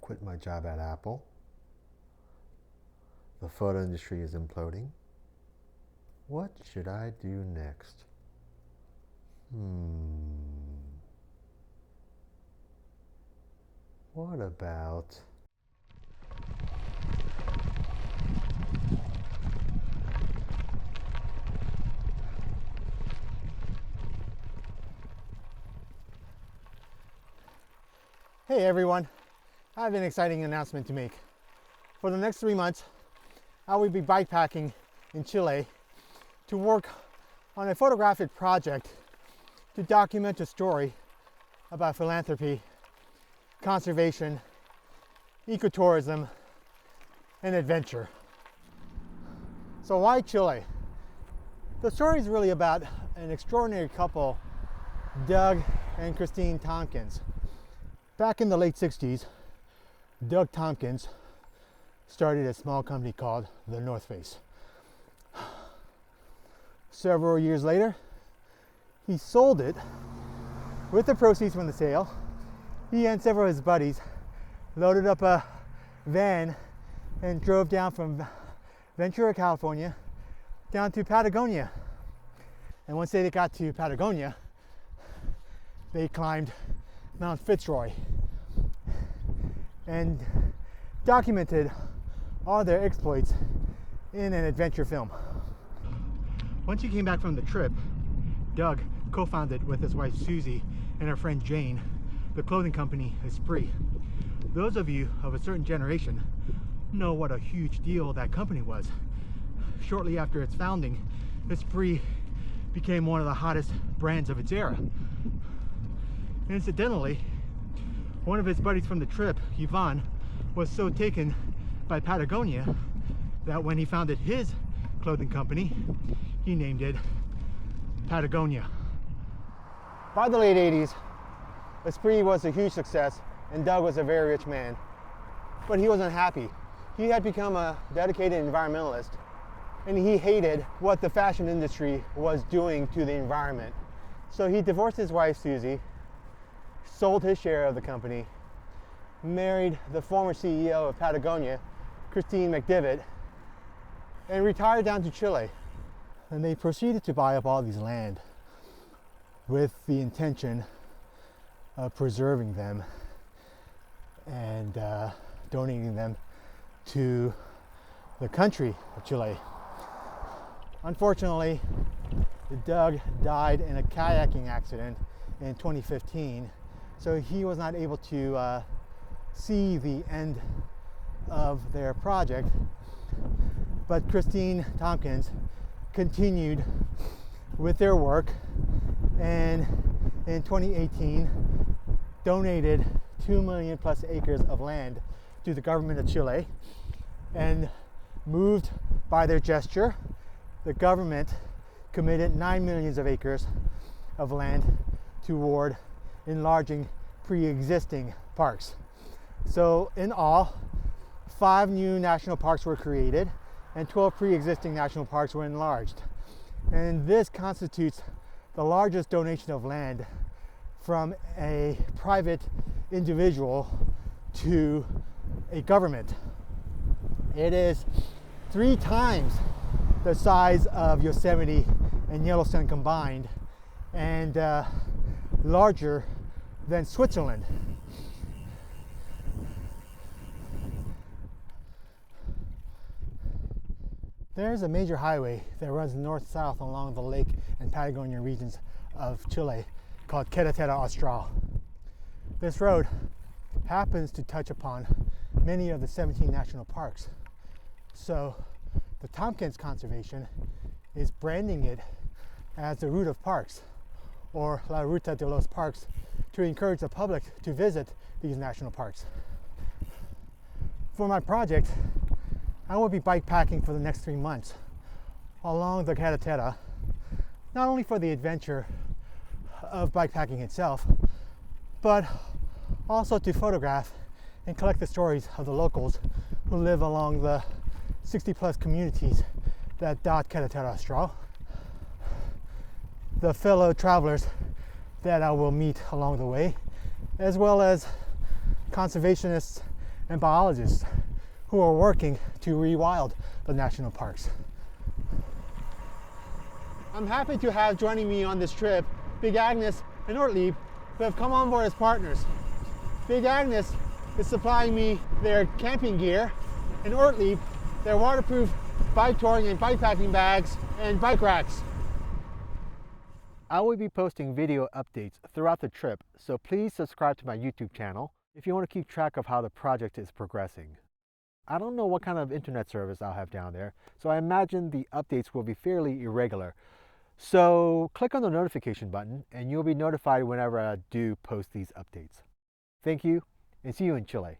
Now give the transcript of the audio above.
quit my job at Apple. The photo industry is imploding. What should I do next? What about... Hey everyone, I have an exciting announcement to make. For the next 3 months, I will be bikepacking in Chile to work on a photographic project to document a story about philanthropy, conservation, ecotourism, and adventure. So why Chile? The story is really about an extraordinary couple, Doug and Christine Tompkins. Back in the late 60s, Doug Tompkins started a small company called the North Face. Several years later, he sold it. With the proceeds from the sale, he and several of his buddies loaded up a van and drove down from Ventura, California, down to Patagonia. And once they got to Patagonia, they climbed Mount Fitzroy and documented all their exploits in an adventure film. Once he came back from the trip, Doug co-founded with his wife Susie and her friend Jane the clothing company Esprit. Those of you of a certain generation know what a huge deal that company was. Shortly after its founding, Esprit became one of the hottest brands of its era. Incidentally, one of his buddies from the trip, Yvonne, was so taken by Patagonia that when he founded his clothing company, he named it Patagonia. By the late 80s, Esprit was a huge success and Doug was a very rich man. But he wasn't happy. He had become a dedicated environmentalist and he hated what the fashion industry was doing to the environment. So he divorced his wife, Susie, sold his share of the company, married the former CEO of Patagonia, Christine McDivitt, and retired down to Chile. And they proceeded to buy up all these land with the intention of preserving them and donating them to the country of Chile. Unfortunately, Doug died in a kayaking accident in 2015, so he was not able to see the end of their project. But Christine Tompkins continued with their work and in 2018 donated 2 million plus acres of land to the government of Chile, and moved by their gesture, the government committed 9 million of acres of land toward enlarging pre-existing parks. So in all, 5 new national parks were created and 12 pre-existing national parks were enlarged. And this constitutes the largest donation of land from a private individual to a government. It is 3 times the size of Yosemite and Yellowstone combined, and larger than Switzerland. There's a major highway that runs north-south along the lake and Patagonia regions of Chile called Carretera Austral. This road happens to touch upon many of the 17 national parks. So the Tompkins Conservation is branding it as the Route of Parks, or La Ruta de los Parques, to encourage the public to visit these national parks. For my project, I will be bikepacking for the next 3 months along the Carretera, not only for the adventure of bikepacking itself, but also to photograph and collect the stories of the locals who live along the 60 plus communities that dot Carretera Austral, the fellow travelers that I will meet along the way, as well as conservationists and biologists who are working to rewild the national parks. I'm happy to have joining me on this trip Big Agnes and Ortlieb, who have come on board as partners. Big Agnes is supplying me their camping gear, and Ortlieb their waterproof bike touring and bikepacking bags and bike racks. I will be posting video updates throughout the trip, so please subscribe to my YouTube channel if you want to keep track of how the project is progressing. I don't know what kind of internet service I'll have down there, so I imagine the updates will be fairly irregular. So click on the notification button and you'll be notified whenever I do post these updates. Thank you, and see you in Chile.